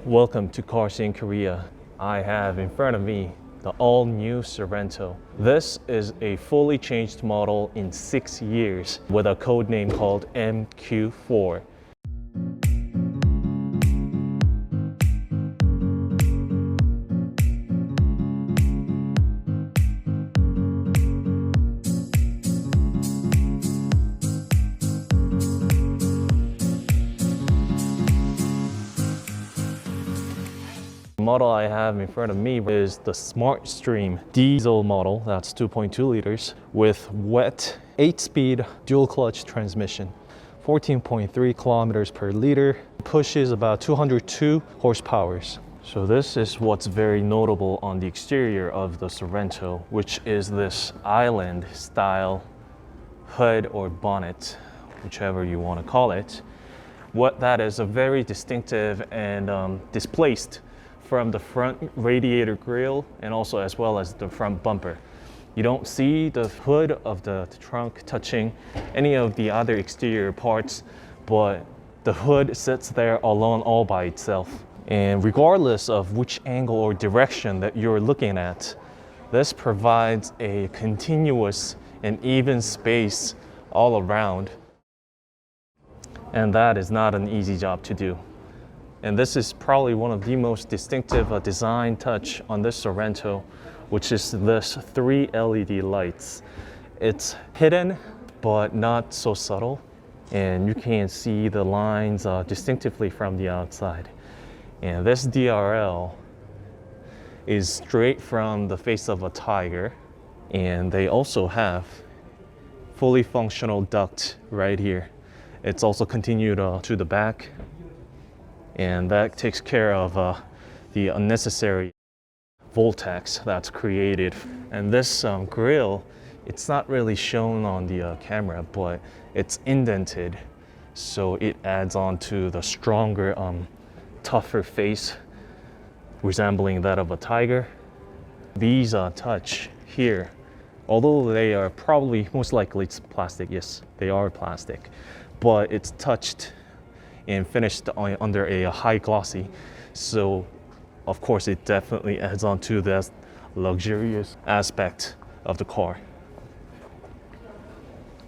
Welcome to Cars in Korea. I have in front of me the all-new Sorento. This is a fully changed model in 6 years with a code name called MQ4. The model I have in front of me is the Smart Stream diesel model, that's 2.2 liters, with wet 8-speed dual clutch transmission, 14.3 kilometers per liter, pushes about 202 horsepower. So this is what's very notable on the exterior of the Sorento, which is this island style hood or bonnet, whichever you want to call it. What that is a very distinctive and displaced from the front radiator grille and also as well as the front bumper. You don't see the hood of the trunk touching any of the other exterior parts, but the hood sits there alone all by itself. And regardless of which angle or direction that you're looking at, this provides a continuous and even space all around. And that is not an easy job to do. And this is probably one of the most distinctive design touch on this Sorento, which is this 3 LED lights. It's hidden, but not so subtle. And you can see the lines distinctively from the outside. And this DRL is straight from the face of a tiger. And they also have fully functional duct right here. It's also continued to the back. And that takes care of the unnecessary vortex that's created. And this grille, it's not really shown on the camera, but it's indented, so it adds on to the stronger, tougher face, resembling that of a tiger. These touch here, although they are probably, most likely it's plastic, yes, they are plastic, but it's touched and finished under a high glossy, so of course it definitely adds on to the luxurious aspect of the car.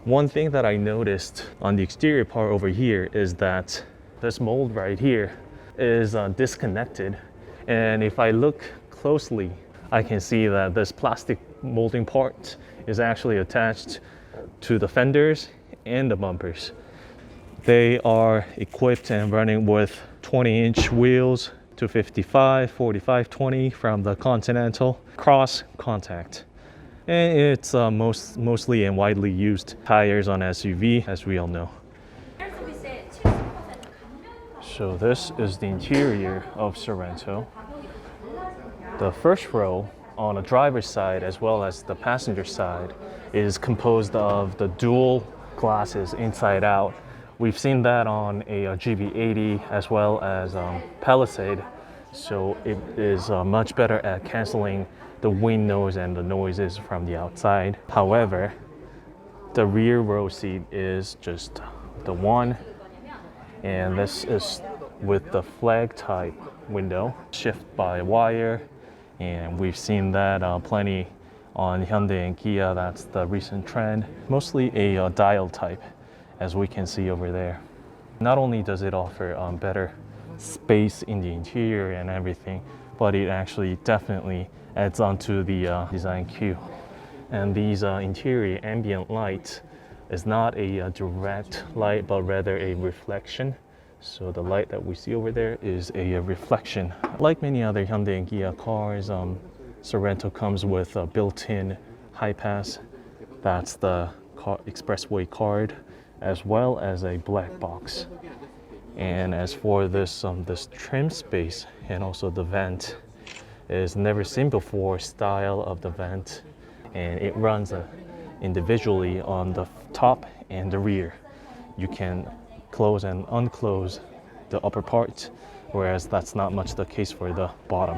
One thing that I noticed on the exterior part over here is that this mold right here is disconnected, and if I look closely I can see that this plastic molding part is actually attached to the fenders and the bumpers. They are equipped and running with 20-inch wheels, 255, 45, 20 from the Continental cross contact. And it's mostly and widely used tires on SUV, as we all know. So this is the interior of Sorento. The first row on the driver's side as well as the passenger side is composed of the dual glasses inside out. We've seen that on a GV80 as well as Palisade, so it is much better at canceling the wind noise and the noises from the outside. However, the rear row seat is just the one, and this is with the flag type window, shift by wire, and we've seen that plenty on Hyundai and Kia. That's the recent trend, mostly a dial type, as we can see over there. Not only does it offer better space in the interior and everything, but it actually definitely adds on to the design cue. And these interior ambient light is not a direct light, but rather a reflection. So the light that we see over there is a reflection. Like many other Hyundai and Kia cars, Sorento comes with a built-in high pass. That's the expressway card, as well as a black box. And as for this trim space and also the vent, is never seen before style of the vent, and it runs individually on the top and the rear. You can close and unclose the upper part, whereas that's not much the case for the bottom.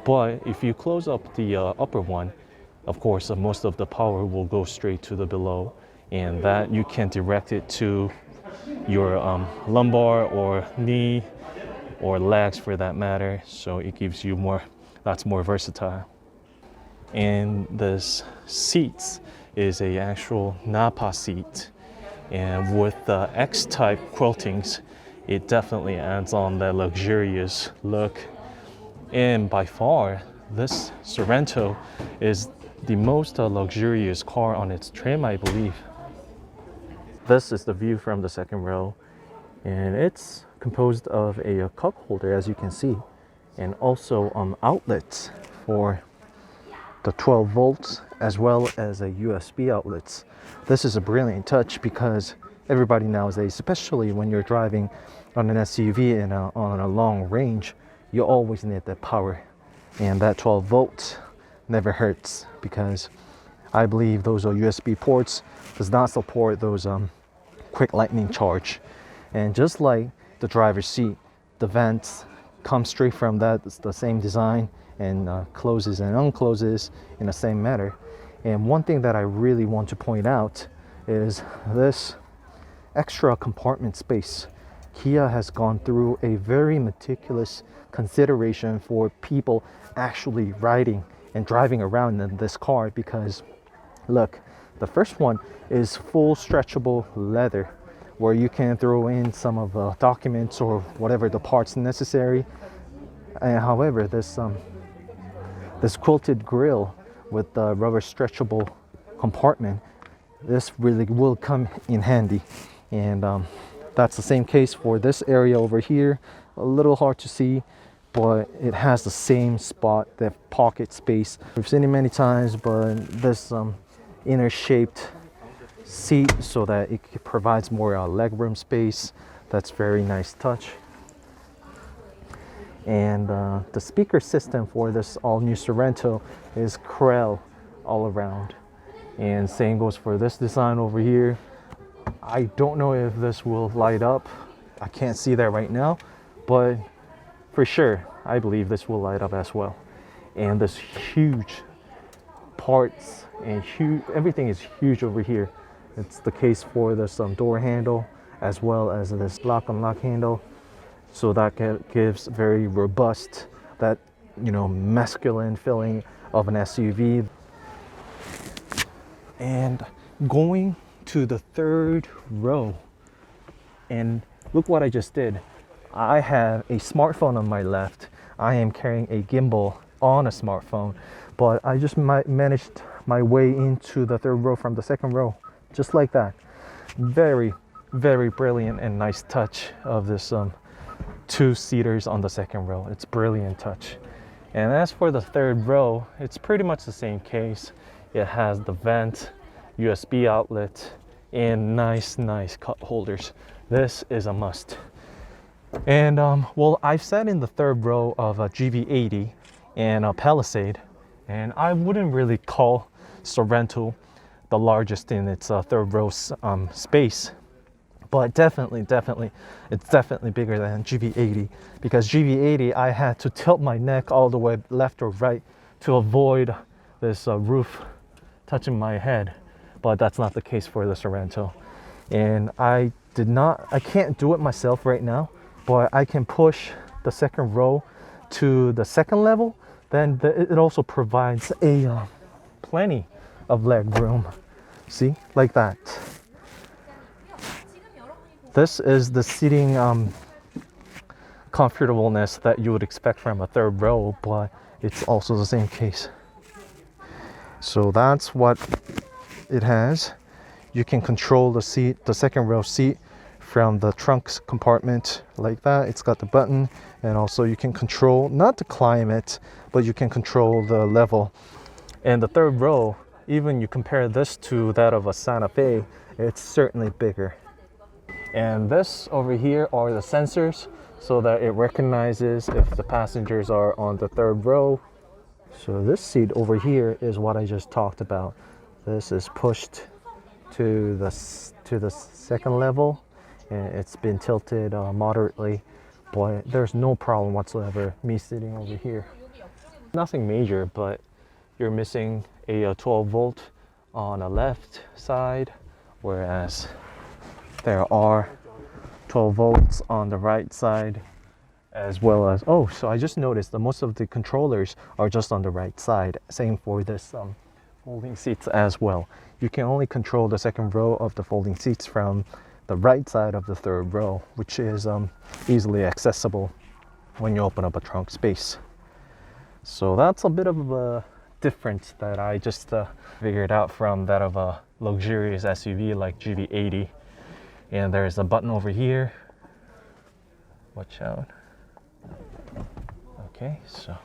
But if you close up the upper one, of course most of the power will go straight to the below, and that you can direct it to your lumbar or knee or legs for that matter. So it gives you more, that's more versatile. And this seats is a actual Napa seat. And with the X-type quiltings, it definitely adds on that luxurious look. And by far, this Sorento is the most luxurious car on its trim, I believe. This is the view from the second row, and it's composed of a cup holder, as you can see, and also outlets for the 12 volts as well as a USB outlets. This is a brilliant touch because everybody nowadays, especially when you're driving on an SUV and on a long range, you always need that power, and that 12 volts never hurts, because I believe those USB ports does not support those quick lightning charge. And just like the driver's seat, the vents come straight from that. It's the same design, and closes and uncloses in the same manner. And one thing that I really want to point out is this extra compartment space. Kia has gone through a very meticulous consideration for people actually riding and driving around in this car, because look, the first one is full stretchable leather, where you can throw in some of the documents or whatever the parts necessary. And however, this quilted grille with the rubber stretchable compartment, this really will come in handy. And that's the same case for this area over here. A little hard to see, but it has the same spot, the pocket space. We've seen it many times, but this inner shaped seat so that it provides more legroom space. That's very nice touch. And the speaker system for this all new Sorento is Krell all around. And same goes for this design over here. I don't know if this will light up. I can't see that right now, but for sure, I believe this will light up as well. And this huge parts and huge, everything is huge over here. It's the case for this door handle as well as this lock unlock handle. So that gives very robust, that, you know, masculine feeling of an SUV. And going to the third row, and look what I just did. I have a smartphone on my left. I am carrying a gimbal on a smartphone, but I just managed my way into the third row from the second row, just like that. Very, very brilliant and nice touch of this two-seaters on the second row. It's brilliant touch. And as for the third row, it's pretty much the same case. It has the vent, USB outlet, and nice cup holders. This is a must. And well, I've sat in the third row of a GV80 and a Palisade, and I wouldn't really call Sorento the largest in its third row space, but definitely it's definitely bigger than GV80, because GV80 I had to tilt my neck all the way left or right to avoid this roof touching my head, but that's not the case for the Sorento. And I can't do it myself right now, but I can push the second row to the second level. Then it also provides a plenty of leg room. See, like that. This is the seating comfortableness that you would expect from a third row, but it's also the same case. So that's what it has. You can control the seat, the second row seat, from the trunk compartment like that. It's got the button, and also you can control, not the climate, but you can control the level. And the third row, even you compare this to that of a Santa Fe, it's certainly bigger. And this over here are the sensors, so that it recognizes if the passengers are on the third row. So this seat over here is what I just talked about. This is pushed to the second level, and it's been tilted moderately, but there's no problem whatsoever me sitting over here. Nothing major, but you're missing a 12 volt on the left side, whereas there are 12 volts on the right side. as well as, oh, so I just noticed that most of the controllers are just on the right side. Same for this folding seats as well. You can only control the second row of the folding seats from the right side of the third row, which is easily accessible when you open up a trunk space. So that's a bit of a difference that I just figured out from that of a luxurious SUV like GV80. And there's a button over here. Watch out. Okay, so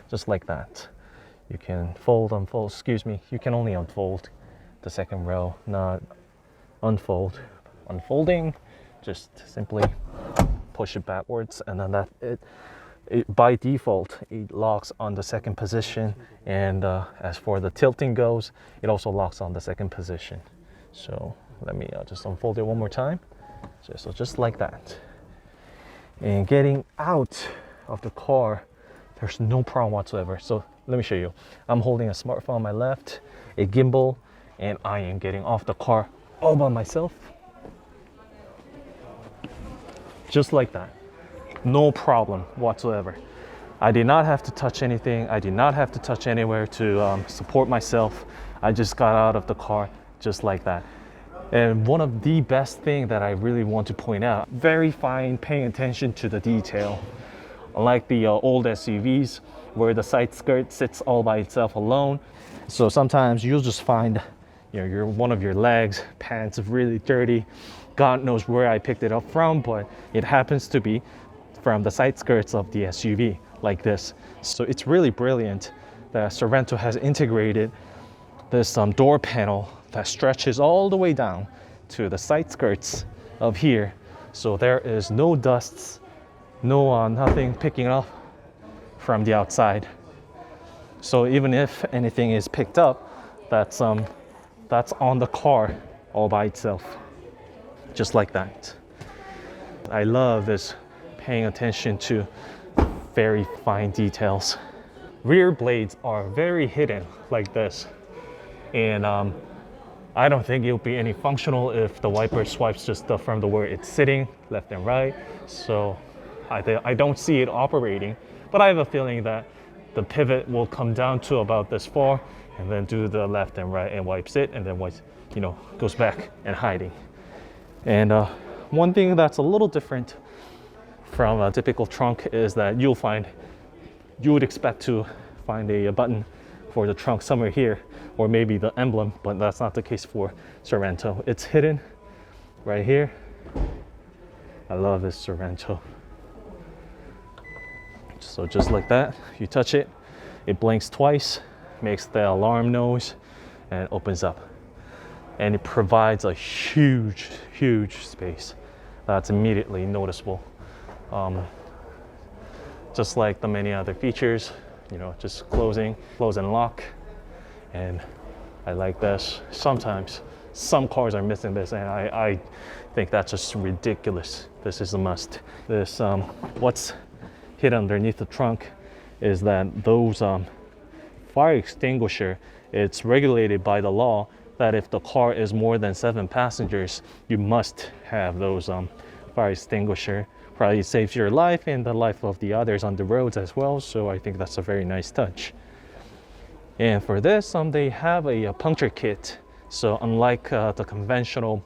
just like that. You can fold, unfold, excuse me, you can only unfold the second row, not unfold. Unfolding, just simply push it backwards, and then it by default, it locks on the second position. And as for the tilting goes, it also locks on the second position. So let me just unfold it one more time. So just like that. And getting out of the car, there's no problem whatsoever. So let me show you. I'm holding a smartphone on my left, a gimbal, and I am getting off the car all by myself. Just like that. No problem whatsoever. I did not have to touch anything. I did not have to touch anywhere to support myself. I just got out of the car just like that. And one of the best things that I really want to point out, very fine, paying attention to the detail. Unlike the old SUVs where the side skirt sits all by itself alone. So sometimes you'll just find, one of your legs, pants really dirty. God knows where I picked it up from, but it happens to be from the side skirts of the SUV like this. So it's really brilliant that Sorento has integrated this door panel that stretches all the way down to the side skirts of here. So there is no dusts, nothing picking up from the outside. So even if anything is picked up, that's on the car all by itself, just like that. I love this paying attention to very fine details. Rear blades are very hidden like this, and I don't think it'll be any functional if the wiper swipes just from the where it's sitting, left and right. So I don't see it operating, but I have a feeling that the pivot will come down to about this far and then do the left and right and wipes it, and then goes back and hiding. And one thing that's a little different from a typical trunk is that you would expect to find a button for the trunk somewhere here, or maybe the emblem, but that's not the case for Sorento. It's hidden right here. I love this Sorento. So just like that, you touch it, it blinks twice, makes the alarm noise, and opens up. And it provides a huge space that's immediately noticeable. Just like the many other features, just close and lock. And I like this. Sometimes some cars are missing this, and I think that's just ridiculous. This is a must. This what's hidden underneath the trunk is that those fire extinguisher, it's regulated by the law that if the car is more than 7 passengers, you must have those fire extinguisher. Probably saves your life and the life of the others on the roads as well. So I think that's a very nice touch. And for this, they have a puncture kit. So unlike the conventional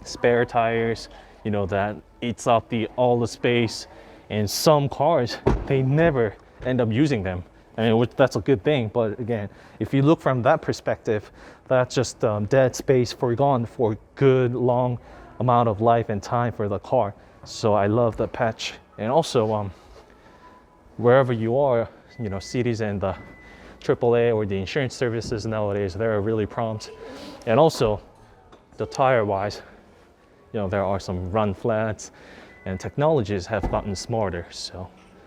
spare tires, that eats up all the space, and some cars, they never end up using them. I mean, that's a good thing. But again, if you look from that perspective, that's just dead space forgone for good long amount of life and time for the car. So I love the patch. And also, wherever you are, cities and the AAA or the insurance services nowadays, they're really prompt. And also, the tire-wise, there are some run flats, and technologies have gotten smarter. So